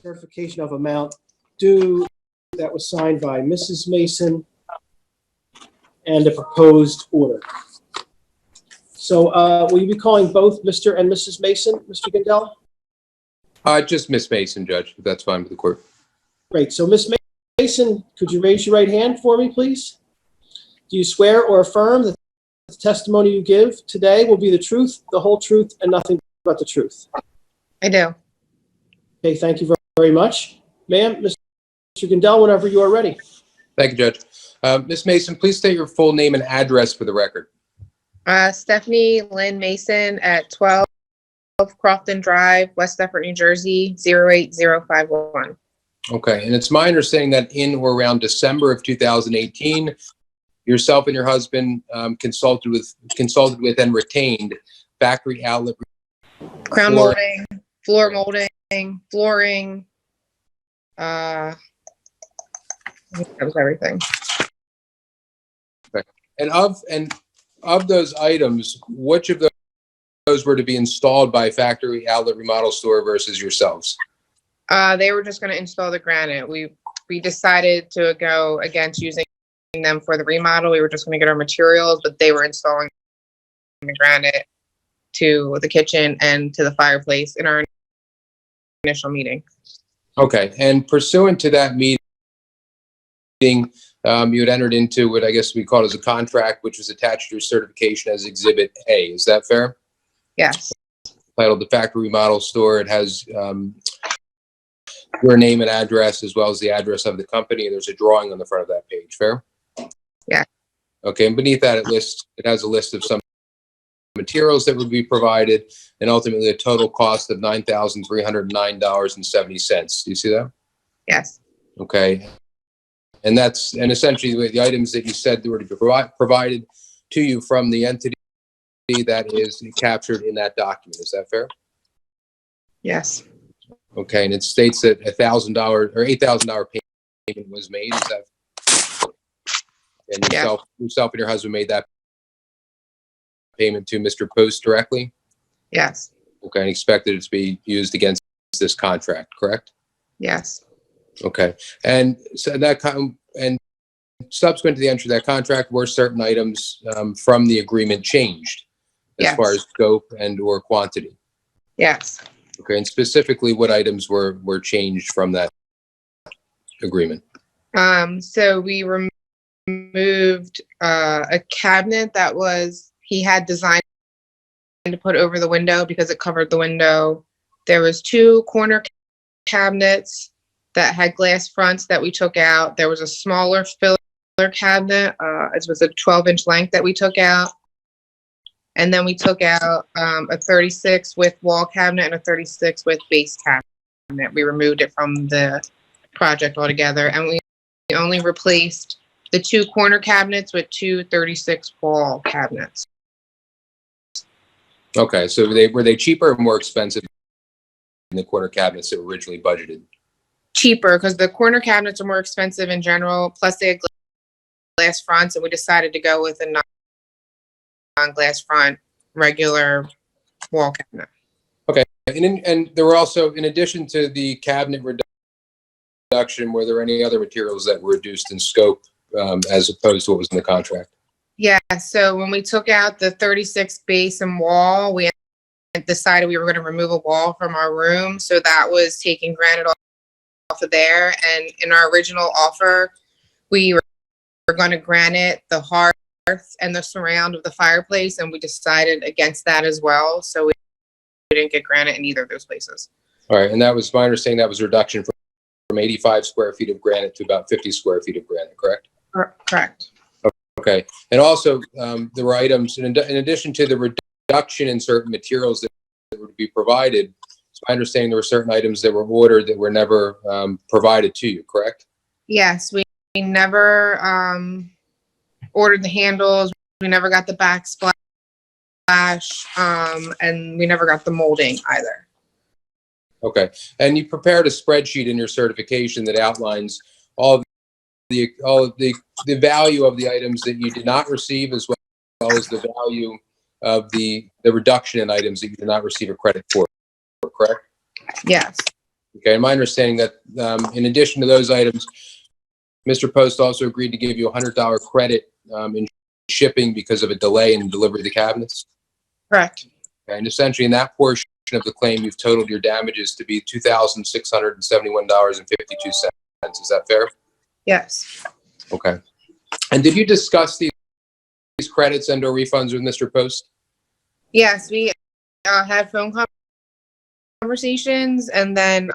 certification of amount due that was signed by Mrs. Mason and a proposed order. So will you be calling both Mr. and Mrs. Mason, Mr. Gandela? Just Miss Mason, Judge, if that's fine with the court. Great. So Ms. Mason, could you raise your right hand for me, please? Do you swear or affirm that the testimony you give today will be the truth, the whole truth, and nothing but the truth? I do. Okay, thank you very much. Ma'am, Mr. Gandela, whenever you are ready. Thank you, Judge. Miss Mason, please state your full name and address for the record. Stephanie Lynn Mason at 12 Crofton Drive, West Deptford, New Jersey, 08051. Okay, and it's my understanding that in or around December of 2018, yourself and your husband consulted with and retained factory outlet Crown molding, floor molding, flooring. That was everything. Okay. And of those items, which of those were to be installed by factory outlet remodel store versus yourselves? They were just going to install the granite. We decided to go against using them for the remodel. We were just going to get our materials, but they were installing the granite to the kitchen and to the fireplace in our initial meeting. Okay, and pursuant to that meeting, you had entered into what I guess we call as a contract, which was attached to your certification as Exhibit A. Is that fair? Yes. Titled the Factory Remodel Store. It has your name and address as well as the address of the company. There's a drawing on the front of that page. Fair? Yeah. Okay, and beneath that, it has a list of some materials that would be provided, and ultimately a total cost of $9,309.70. Do you see that? Yes. Okay. And essentially the items that you said were to be provided to you from the entity that is captured in that document. Is that fair? Yes. Okay. And it states that $1,000 or $8,000 payment was made. Is that? And yourself and your husband made that payment to Mr. Post directly? Yes. Okay. And expected it to be used against this contract, correct? Yes. Okay. And so and subsequent to the entry of that contract, were certain items from the agreement changed as far as scope and or quantity? Yes. Okay. And specifically, what items were changed from that agreement? So we removed a cabinet that he had designed to put over the window because it covered the window. There was 2 corner cabinets that had glass fronts that we took out. There was a smaller filler cabinet. It was a 12-inch length that we took out. And then we took out a 36 width wall cabinet and a 36 width base cabinet. We removed it from the project altogether. And we only replaced the 2 corner cabinets with 2 36 wall cabinets. Okay. So were they cheaper or more expensive than the corner cabinets that were originally budgeted? Cheaper, because the corner cabinets are more expensive in general. Plus, they had glass fronts, and we decided to go with a non-glass front, regular wall cabinet. Okay, and there were also, in addition to the cabinet reduction, were there any other materials that were reduced in scope as opposed to what was in the contract? Yeah. So when we took out the 36 base and wall, we decided we were going to remove a wall from our room. So that was taking granite off of there. And in our original offer, we were going to granite the hearth and the surround of the fireplace, and we decided against that as well. So we didn't get granite in either of those places. All right, and that was my understanding. That was a reduction from 85 square feet of granite to about 50 square feet of granite, correct? Correct. Okay, and also there were items in addition to the reduction in certain materials that were to be provided. It's my understanding there were certain items that were ordered that were never provided to you, correct? Yes, we never ordered the handles. We never got the backsplash, and we never got the molding either. Okay, and you prepared a spreadsheet in your certification that outlines all the value of the items that you did not receive, as well as the value of the reduction in items that you did not receive a credit for, correct? Yes. Okay, my understanding that in addition to those items, Mr. Post also agreed to give you a $100 credit in shipping because of a delay in delivery of the cabinets. Correct. Okay, and essentially in that portion of the claim, you've totaled your damages to be $2,671.52. Is that fair? Yes. Okay. And did you discuss these credits and/or refunds with Mr. Post? Yes, we had phone conversations, and then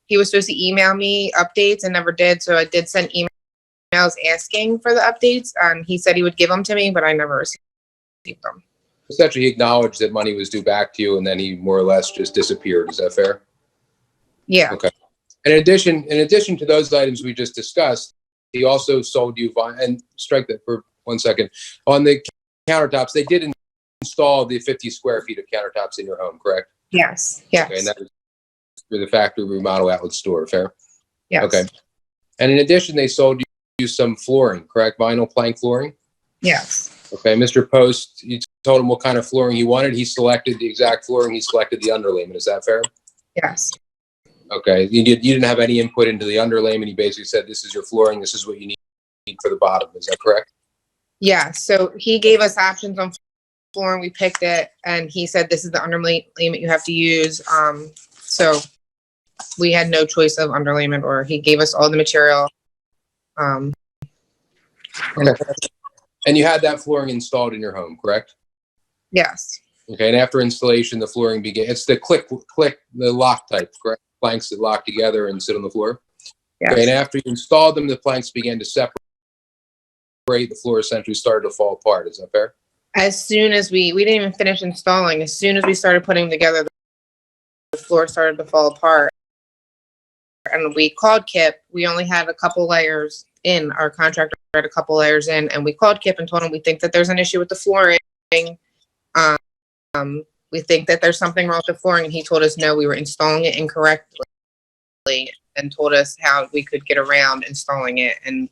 he was supposed to email me updates and never did. So I did send emails asking for the updates, and he said he would give them to me, but I never received them. Essentially, he acknowledged that money was due back to you, and then he more or less just disappeared. Is that fair? Yeah. Okay. And in addition to those items we just discussed, he also sold you, and strike that for 1 second, on the countertops. They did install the 50 square feet of countertops in your home, correct? Yes. Yes. Okay, and that was through the factory remodel outlet store, fair? Yes. Okay. And in addition, they sold you some flooring, correct? Vinyl plank flooring? Yes. Okay, Mr. Post, you told him what kind of flooring he wanted. He selected the exact flooring. He selected the underlayment. Is that fair? Yes. Okay, you didn't have any input into the underlayment. He basically said, this is your flooring. This is what you need for the bottom. Is that correct? Yeah. So he gave us options on flooring. We picked it, and he said, this is the underlayment you have to use. So we had no choice of underlayment, or he gave us all the material. Okay. And you had that flooring installed in your home, correct? Yes. Okay, and after installation, the flooring began. It's the the lock type, correct? Planks that lock together and sit on the floor. Yes. Okay, and after you installed them, the planks began to separate. The floor essentially started to fall apart. Is that fair? As soon as we didn't even finish installing, as soon as we started putting them together, the floor started to fall apart. And we called Kip. We only had a couple layers in. Our contractor had a couple layers in, and we called Kip and told him we think that there's an issue with the flooring. We think that there's something wrong with the flooring, and he told us no, we were installing it incorrectly, and told us how we could get around installing it, and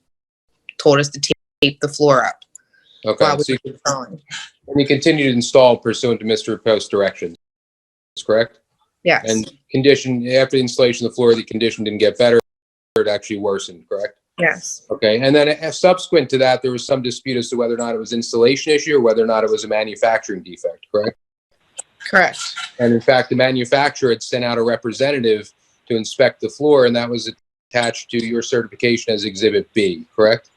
told us to tape the floor up. Okay, while we so were installing. and you continued to install pursuant to Mr. Post's directions. That's correct? Yes. And condition, after the installation of the floor, the condition didn't get better, it actually worsened, correct? Yes. Okay, and then subsequent to that, there was some dispute as to whether or not it was installation issue or whether or not it was a manufacturing defect, correct? Correct. And in fact, the manufacturer had sent out a representative to inspect the floor, and that was attached to your certification as Exhibit B, correct?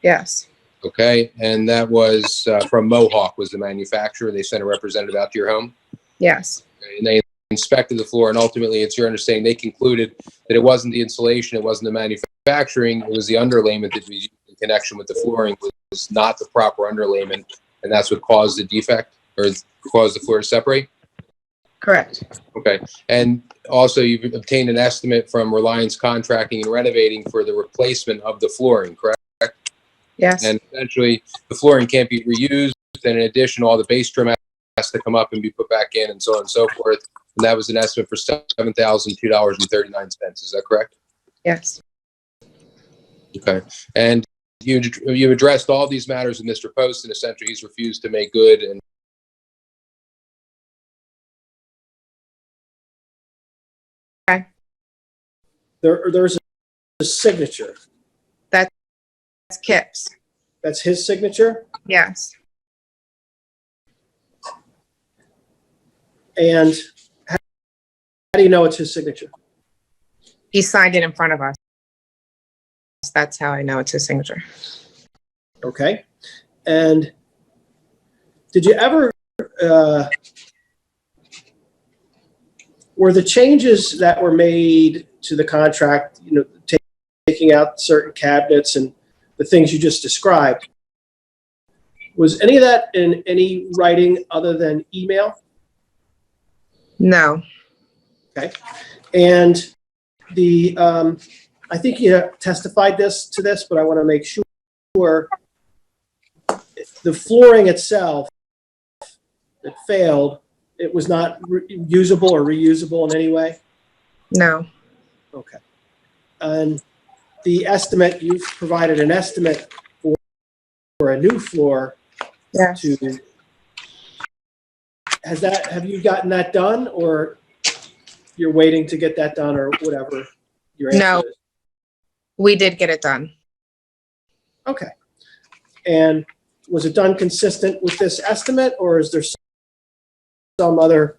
Yes. Okay, and that was from Mohawk was the manufacturer. They sent a representative out to your home? Yes. Okay, and they inspected the floor, and ultimately, it's your understanding, they concluded that it wasn't the insulation, it wasn't the manufacturing, it was the underlayment that was used in connection with the flooring was not the proper underlayment, and that's what caused the defect, or caused the floor to separate? Correct. Okay, and also you've obtained an estimate from Reliance Contracting and Renovating for the replacement of the flooring, correct? Yes. And essentially, the flooring can't be reused, and in addition, all the base trim has to come up and be put back in, and so on and so forth. And that was an estimate for $7,002.39. Is that correct? Yes. Okay. And you addressed all these matters with Mr. Post, and essentially he's refused to make good. And Okay. There's a signature. That's Kip's. That's his signature. Yes. And how do you know it's his signature? He signed it in front of us. That's how I know it's his signature. Okay. And did you ever, were the changes that were made to the contract, you know, taking out certain cabinets and the things you just described, was any of that in any writing other than email? No. Okay. And the, I think you testified to this, but I want to make sure the flooring itself that failed, it was not usable or reusable in any way? No. Okay. And the estimate, you've provided an estimate for a new floor. Yes. Have you gotten that done, or you're waiting to get that done or whatever your answer No. is? We did get it done. Okay. And was it done consistent with this estimate, or is there some other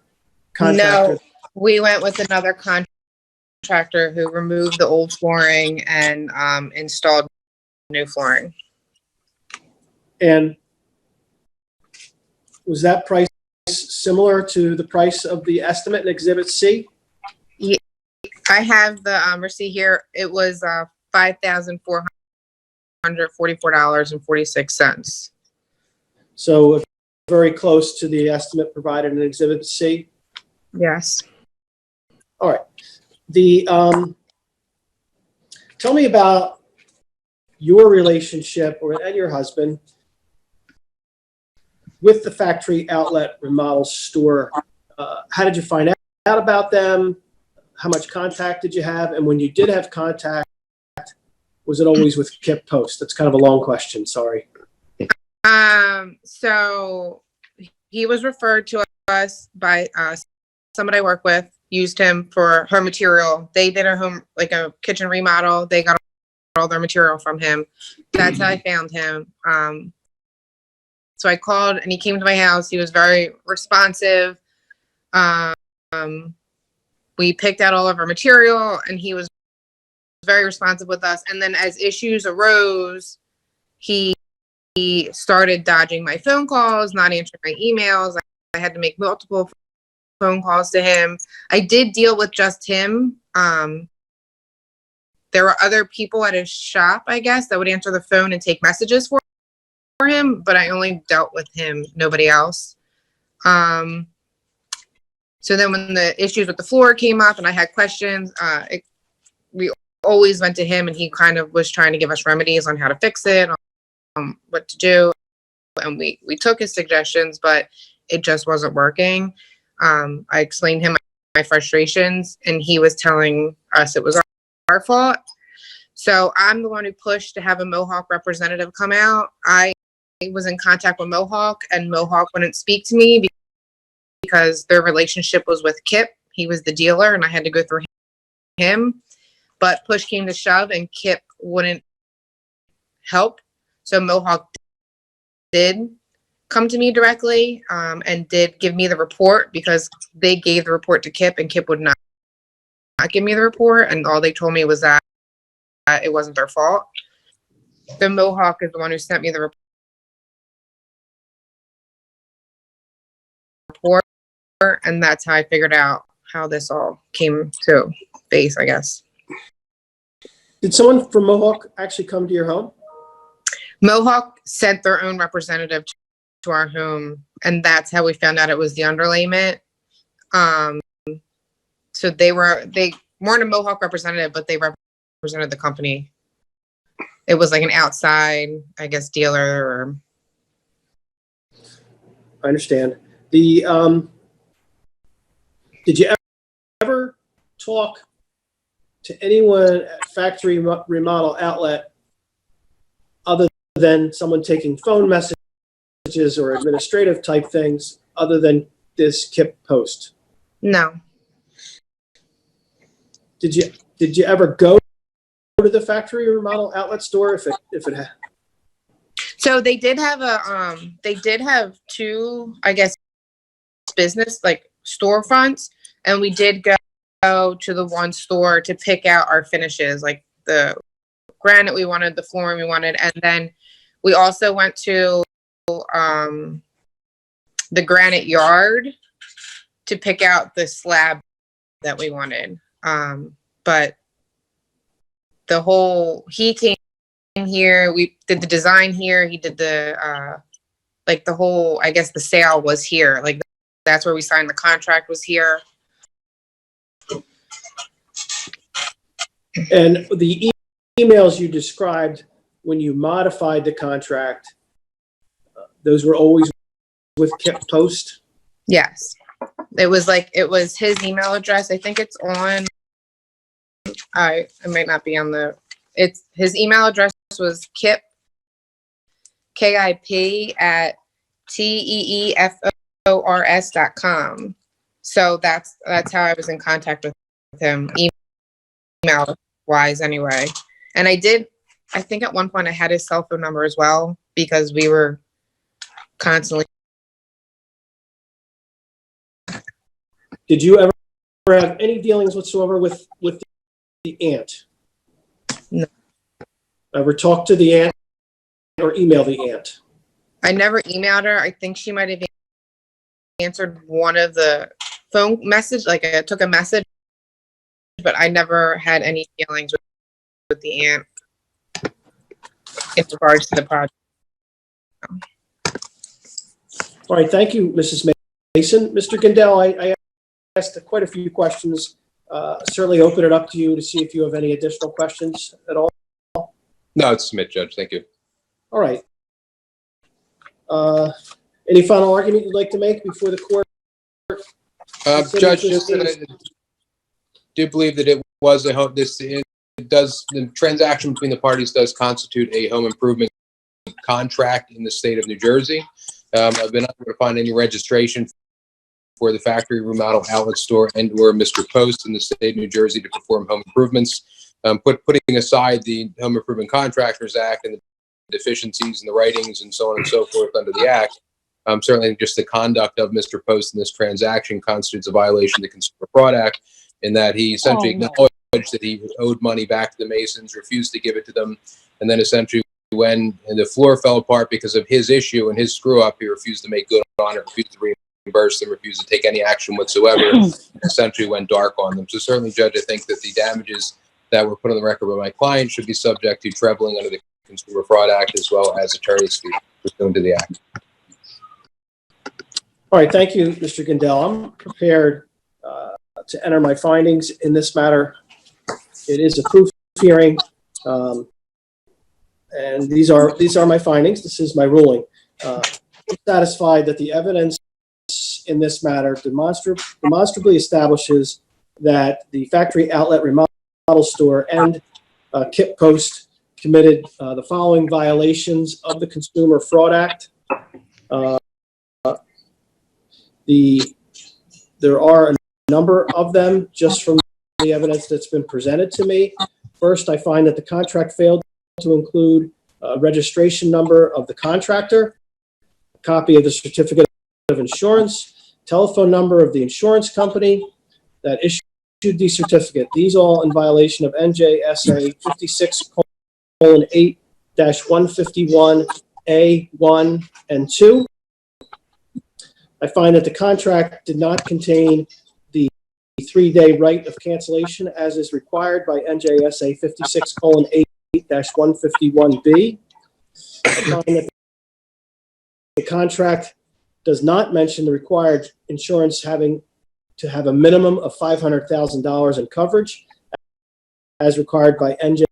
contractor? No, we went with another contractor who removed the old flooring and installed new flooring. And was that price similar to the price of the estimate in Exhibit C? I have the receipt here. It was $5,444.46. So very close to the estimate provided in Exhibit C. Yes. All right. Tell me about your relationship and your husband with the factory outlet remodel store. How did you find out about them? How much contact did you have? And when you did have contact, was it always with Kip Post? That's kind of a long question. Sorry. So he was referred to us by somebody I work with, used him for her material. They did a home, like a kitchen remodel. They got all their material from him. That's how I found him. So I called and he came to my house. He was very responsive. We picked out all of our material and he was very responsive with us. And then as issues arose, he started dodging my phone calls, not answering my emails. I had to make multiple phone calls to him. I did deal with just him. There were other people at his shop, I guess, that would answer the phone and take messages for him, but I only dealt with him, nobody else. So then when the issues with the floor came up and I had questions, we always went to him and he kind of was trying to give us remedies on how to fix it, what to do. And we took his suggestions, but it just wasn't working. I explained him my frustrations and he was telling us it was our fault. So I'm the one who pushed to have a Mohawk representative come out. I was in contact with Mohawk and Mohawk wouldn't speak to me because their relationship was with Kip. He was the dealer and I had to go through him. But push came to shove and Kip wouldn't help. So Mohawk did come to me directly and did give me the report because they gave the report to Kip and Kip would not give me the report. And all they told me was that it wasn't their fault. So Mohawk is the one who sent me the report. And that's how I figured out how this all came to base, I guess. Did someone from Mohawk actually come to your home? Mohawk sent their own representative to our home, and that's how we found out it was the underlayment. So they weren't a Mohawk representative, but they represented the company. It was like an outside, I guess, dealer. Or I understand. Did you ever talk to anyone at Factory Remodel Outlet other than someone taking phone messages or administrative type things other than this Kip Post? no. Did you ever go to the Factory Remodel Outlet store if it had? So they did have two, I guess, business like storefronts, and we did go to the one store to pick out our finishes, like the granite we wanted, the flooring we wanted, and then we also went to the granite yard to pick out the slab that we wanted. But he came here, we did the design here, he did the like the whole, I guess the sale was here, like that's where we signed the contract, was here. And the emails you described when you modified the contract, those were always with Kip Post? Yes. It was his email address. I think it's on, it might not be on his email address was Kip, KIP at TEEFORS.com. So that's how I was in contact with him, email wise anyway. And I think at one point I had his cell phone number as well, because we were constantly. Did you ever have any dealings whatsoever with the aunt? No. Ever talk to the aunt or email the aunt? I never emailed her. I think she might have answered one of the phone message, like I took a message, but I never had any dealings with the aunt in regards to the project. All right, thank you, Mrs. Mason. Mr. Gandel, I asked quite a few questions. Certainly open it up to you to see if you have any additional questions at all. No, it's submit, Judge. Thank you. All right. Any final argument you'd like to make before the court? Judge, just that I do believe that it was a home. The transaction between the parties does constitute a home improvement contract in the state of New Jersey. I've been unable to find any registration for the factory remodel outlet store and/or Mr. Post in the state of New Jersey to perform home improvements. Putting aside the Home Improvement Contractors Act and the deficiencies in the writings and so on and so forth under the Act, certainly just the conduct of Mr. Post in this transaction constitutes a violation of the Consumer Fraud Act, in that he essentially acknowledged that he owed money back to the Masons, refused to give it to them, and then essentially when the floor fell apart because of his issue and his screw up, he refused to make good on it, refused to reimburse them, refused to take any action whatsoever, and essentially went dark on them. So certainly, Judge, I think that the damages that were put on the record by my client should be subject to trebling under the Consumer Fraud Act, as well as attorney's fees pursuant to the Act. All right, thank you, Mr. Gandel. I'm prepared to enter my findings in this matter. It is a proof hearing, and these are my findings. This is my ruling. I'm satisfied that the evidence in this matter demonstrably establishes that the factory outlet remodel store and Kip Post committed the following violations of the Consumer Fraud Act. There are a number of them just from the evidence that's been presented to me. First, I find that the contract failed to include a registration number of the contractor, a copy of the certificate of insurance, telephone number of the insurance company that issued the certificate. These all in violation of NJSA 56:8-151A1 and 2. I find that the contract did not contain the 3-day right of cancellation as is required by NJSA 56:8-151B. I find that the contract does not mention the required insurance having to have a minimum of $500,000 in coverage as required by NJSA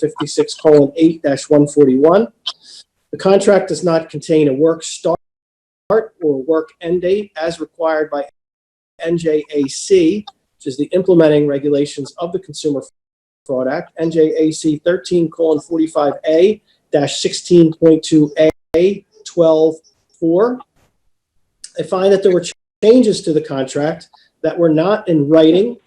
56:8-141. The contract does not contain a work start or work end date as required by NJAC, which is the implementing regulations of the Consumer Fraud Act, NJAC 13:45A-16.2A12.4. I find that there were changes to the contract that were not in writing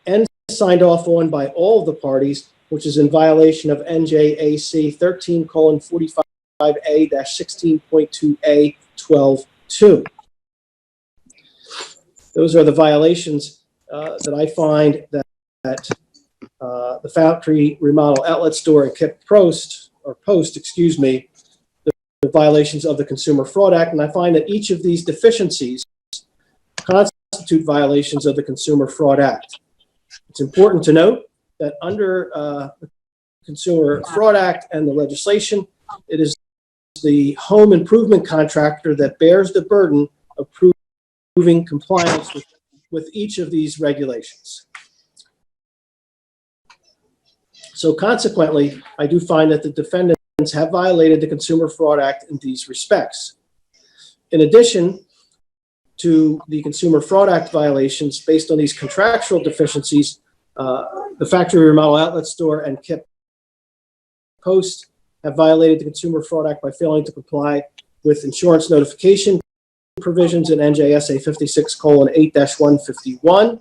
and signed off on by all of the parties, which is in violation of NJAC 13:45A-16.2A12.2. Those are the violations that I find that the factory remodel outlet store and Kip Post, the violations of the Consumer Fraud Act, and I find that each of these deficiencies constitute violations of the Consumer Fraud Act. It's important to note that under the Consumer Fraud Act and the legislation, it is the home improvement contractor that bears the burden of proving compliance with each of these regulations. So consequently, I do find that the defendants have violated the Consumer Fraud Act in these respects. In addition to the Consumer Fraud Act violations based on these contractual deficiencies, the factory remodel outlet store and Kip Post have violated the Consumer Fraud Act by failing to comply with insurance notification provisions in NJSA 56:8-151.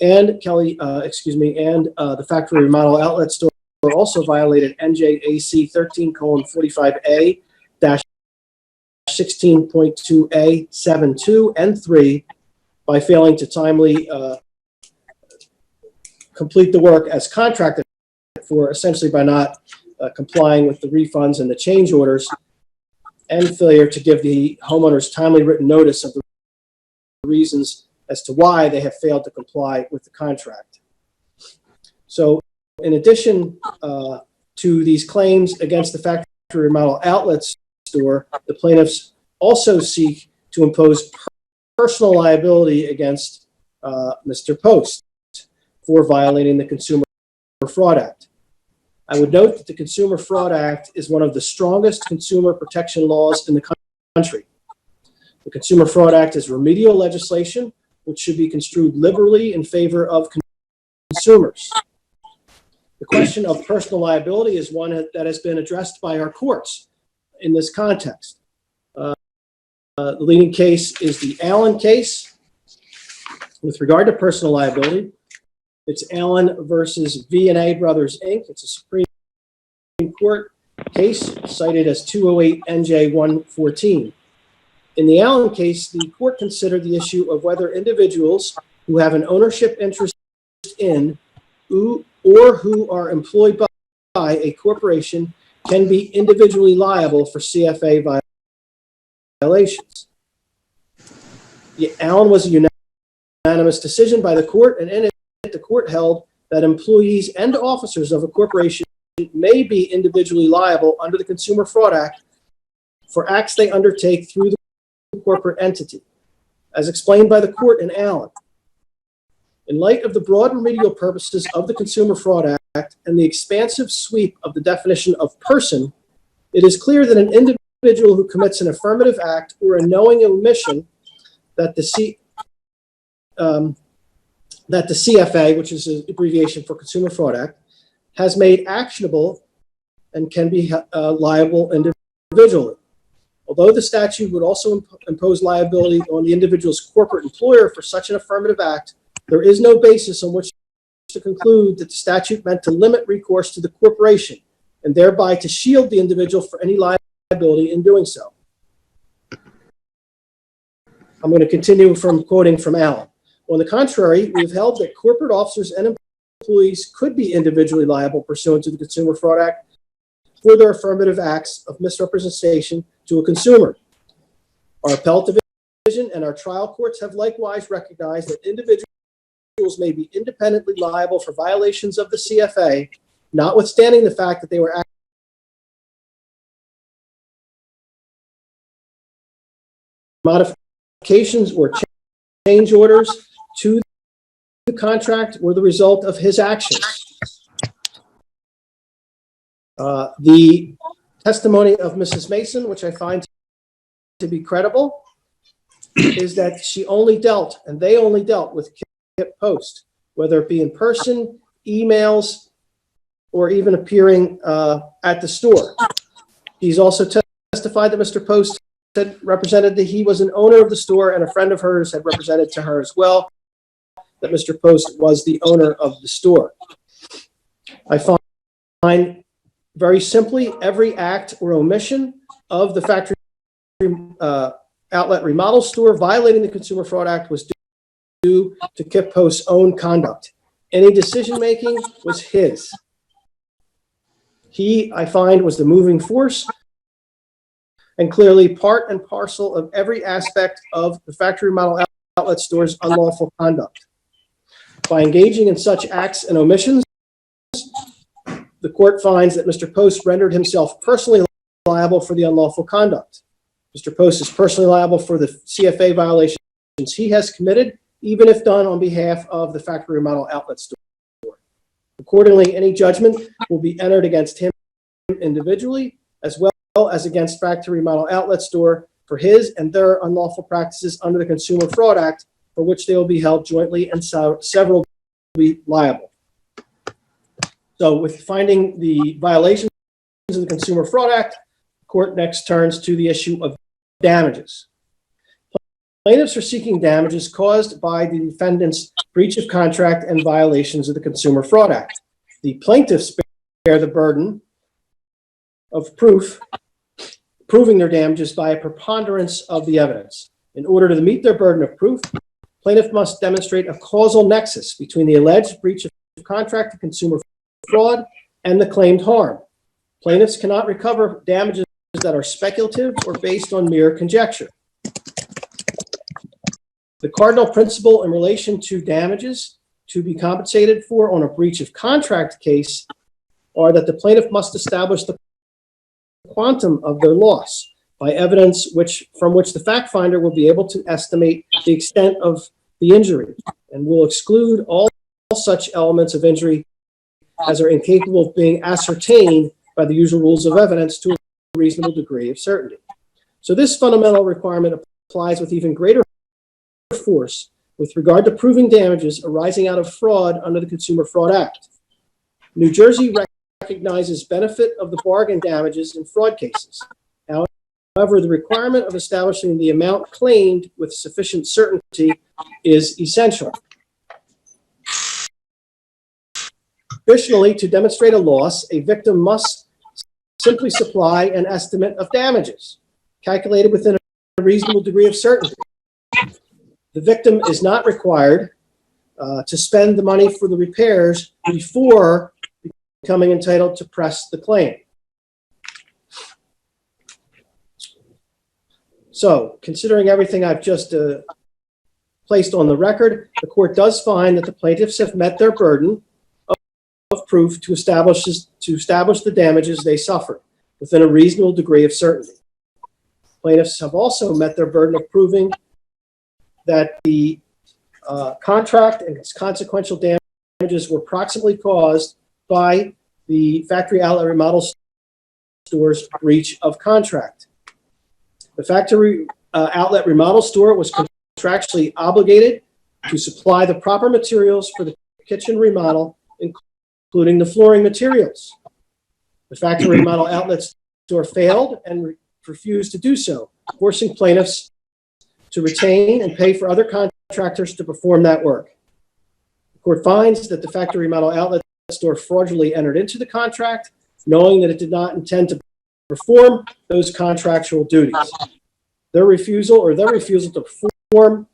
And the factory remodel outlet store also violated NJAC 13:45A-16.2A, 7, 2, and 3 by failing to timely complete the work as contracted for, essentially by not complying with the refunds and the change orders, and failure to give the homeowners timely written notice of the reasons as to why they have failed to comply with the contract. So in addition to these claims against the factory remodel outlet store, the plaintiffs also seek to impose personal liability against Mr. Post for violating the Consumer Fraud Act. I would note that the Consumer Fraud Act is one of the strongest consumer protection laws in the country. The Consumer Fraud Act is remedial legislation which should be construed liberally in favor of consumers. The question of personal liability is one that has been addressed by our courts in this context. The leading case is the Allen case. With regard to personal liability, it's Allen versus V&A Brothers, Inc. It's a Supreme Court case cited as 208 NJ 114. In the Allen case, the court considered the issue of whether individuals who have an ownership interest in or who are employed by a corporation can be individually liable for CFA violations. Allen was a unanimous decision by the court, and in it, the court held that employees and officers of a corporation may be individually liable under the Consumer Fraud Act for acts they undertake through the corporate entity, as explained by the court in Allen. In light of the broad remedial purposes of the Consumer Fraud Act and the expansive sweep of the definition of person, it is clear that an individual who commits an affirmative act or a knowing omission that the CFA, which is an abbreviation for Consumer Fraud Act, has made actionable and can be liable individually. Although the statute would also impose liability on the individual's corporate employer for such an affirmative act, there is no basis on which to conclude that the statute meant to limit recourse to the corporation and thereby to shield the individual for any liability in doing so. I'm going to continue from quoting from Allen. On the contrary, we've held that corporate officers and employees could be individually liable pursuant to the Consumer Fraud Act for their affirmative acts of misrepresentation to a consumer. Our appellate division and our trial courts have likewise recognized that individuals may be independently liable for violations of the CFA, notwithstanding the fact that they were modifications or change orders to the contract were the result of his actions. The testimony of Mrs. Mason, which I find to be credible, is that she only dealt, and they only dealt with Kip Post, whether it be in person, emails, or even appearing at the store. He's also testified that Mr. Post had represented that he was an owner of the store, and a friend of hers had represented to her as well that Mr. Post was the owner of the store. I find very simply every act or omission of the factory outlet remodel store violating the Consumer Fraud Act was due to Kip Post's own conduct. Any decision-making was his. He, I find, was the moving force and clearly part and parcel of every aspect of the factory model outlet store's unlawful conduct. By engaging in such acts and omissions, the court finds that Mr. Post rendered himself personally liable for the unlawful conduct. Mr. Post is personally liable for the CFA violations he has committed, even if done on behalf of the factory model outlet store. Accordingly, any judgment will be entered against him individually, as well as against factory model outlet store for his and their unlawful practices under the Consumer Fraud Act, for which they will be held jointly and several will be liable. So with finding the violations of the Consumer Fraud Act, the court next turns to the issue of damages. Plaintiffs are seeking damages caused by the defendant's breach of contract and violations of the Consumer Fraud Act. The plaintiffs bear the burden of proving their damages by a preponderance of the evidence. In order to meet their burden of proof, plaintiff must demonstrate a causal nexus between the alleged breach of contract and consumer fraud and the claimed harm. Plaintiffs cannot recover damages that are speculative or based on mere conjecture. The cardinal principle in relation to damages to be compensated for on a breach of contract case are that the plaintiff must establish the quantum of their loss by evidence from which the fact finder will be able to estimate the extent of the injury and will exclude all such elements of injury as are incapable of being ascertained by the usual rules of evidence to a reasonable degree of certainty. So this fundamental requirement applies with even greater force with regard to proving damages arising out of fraud under the Consumer Fraud Act. New Jersey recognizes benefit of the bargain damages in fraud cases. However, the requirement of establishing the amount claimed with sufficient certainty is essential. Additionally, to demonstrate a loss, a victim must simply supply an estimate of damages, calculated within a reasonable degree of certainty. The victim is not required to spend the money for the repairs before becoming entitled to press the claim. So, considering everything I've just placed on the record, the court does find that the plaintiffs have met their burden of proof to establish the damages they suffered within a reasonable degree of certainty. Plaintiffs have also met their burden of proving that the contract and its consequential damages were proximately caused by the factory outlet remodel store's breach of contract. The factory outlet remodel store was contractually obligated to supply the proper materials for the kitchen remodel, including the flooring materials. The factory remodel outlet store failed and refused to do so, forcing plaintiffs to retain and pay for other contractors to perform that work. The court finds that the factory remodel outlet store fraudulently entered into the contract, knowing that it did not intend to perform those contractual duties. Their refusal to perform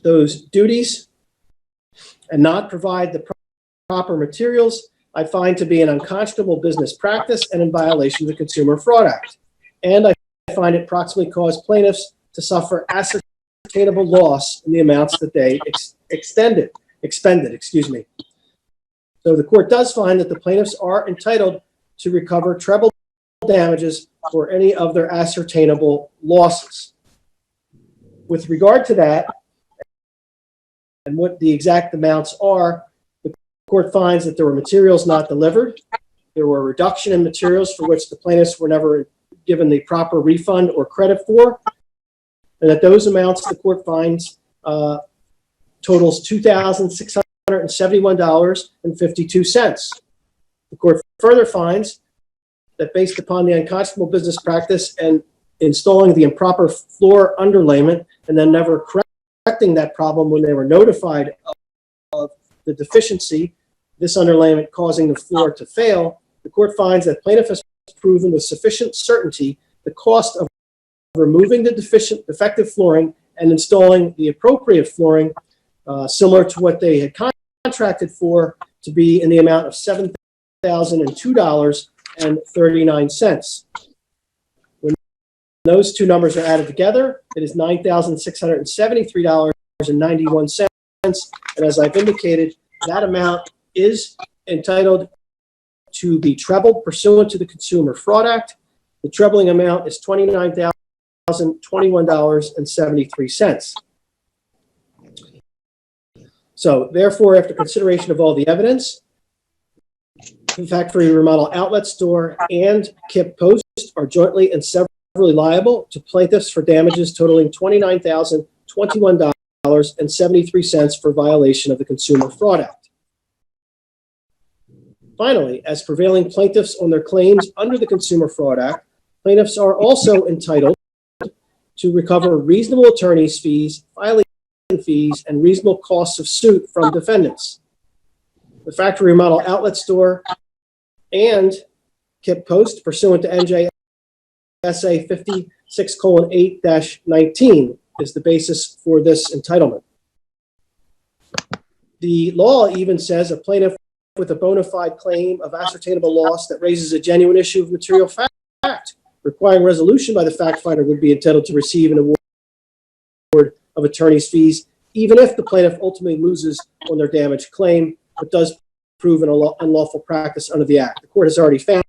those duties and not provide the proper materials, I find to be an unconscionable business practice and in violation of the Consumer Fraud Act. And I find it proximately caused plaintiffs to suffer ascertainable loss in the amounts that they expended. So the court does find that the plaintiffs are entitled to recover treble damages for any of their ascertainable losses. With regard to that, and what the exact amounts are, the court finds that there were materials not delivered, there were a reduction in materials for which the plaintiffs were never given the proper refund or credit for, and that those amounts the court finds totals $2,671.52. The court further finds that based upon the unconscionable business practice and installing the improper floor underlayment and then never correcting that problem when they were notified of the deficiency, this underlayment causing the floor to fail, the court finds that plaintiff has proven with sufficient certainty the cost of removing the defective flooring and installing the appropriate flooring similar to what they had contracted for to be in the amount of $7,002.39. When those two numbers are added together, it is $9,673.91. And as I've indicated, that amount is entitled to be trebled pursuant to the Consumer Fraud Act. The trebling amount is $29,021.73. So therefore, after consideration of all the evidence, the factory remodel outlet store and KIP Post are jointly and severally liable to plaintiffs for damages totaling $29,021.73 for violation of the Consumer Fraud Act. Finally, as prevailing plaintiffs on their claims under the Consumer Fraud Act, plaintiffs are also entitled to recover reasonable attorney's fees, filing fees, and reasonable costs of suit from defendants. The factory remodel outlet store and KIP post pursuant to NJSA 56:8-19 is the basis for this entitlement. The law even says a plaintiff with a bona fide claim of ascertainable loss that raises a genuine issue of material fact requiring resolution by the fact finder would be entitled to receive an award of attorney's fees, even if the plaintiff ultimately loses on their damaged claim, but does prove an unlawful practice under the Act. The court has already found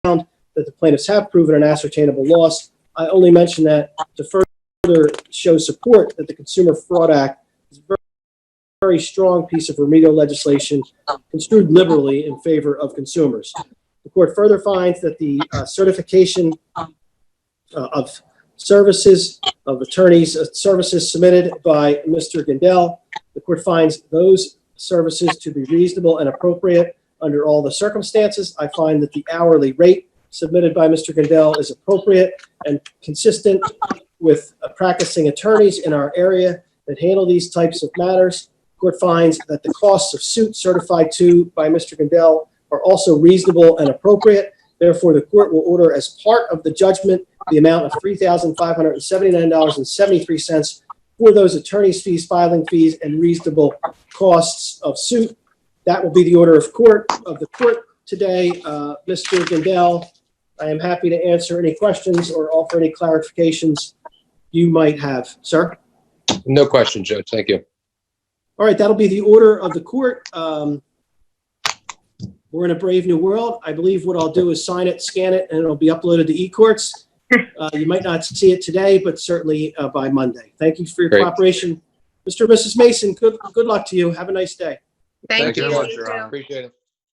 that the plaintiffs have proven an ascertainable loss. I only mention that to further show support that the Consumer Fraud Act is a very strong piece of remedial legislation construed liberally in favor of consumers. The court further finds that the certification of services of attorneys' services submitted by Mr. Gindel, the court finds those services to be reasonable and appropriate under all the circumstances. I find that the hourly rate submitted by Mr. Gindel is appropriate and consistent with practicing attorneys in our area that handle these types of matters. The court finds that the costs of suit certified to by Mr. Gindel are also reasonable and appropriate. Therefore, the court will order as part of the judgment the amount of $3,579.73 for those attorney's fees, filing fees, and reasonable costs of suit. That will be the order of the court today. Mr. Gindel, I am happy to answer any questions or offer any clarifications you might have. Sir? No question, Judge. Thank you. All right, that'll be the order of the court. We're in a brave new world. I believe what I'll do is sign it, scan it, and it'll be uploaded to eCourts. You might not see it today, but certainly by Monday. Thank you for your Great. cooperation. Mr. and Mrs. Mason, good luck to you. Have a nice day. Thank Thank you you. very much, Your Honor. Appreciate it.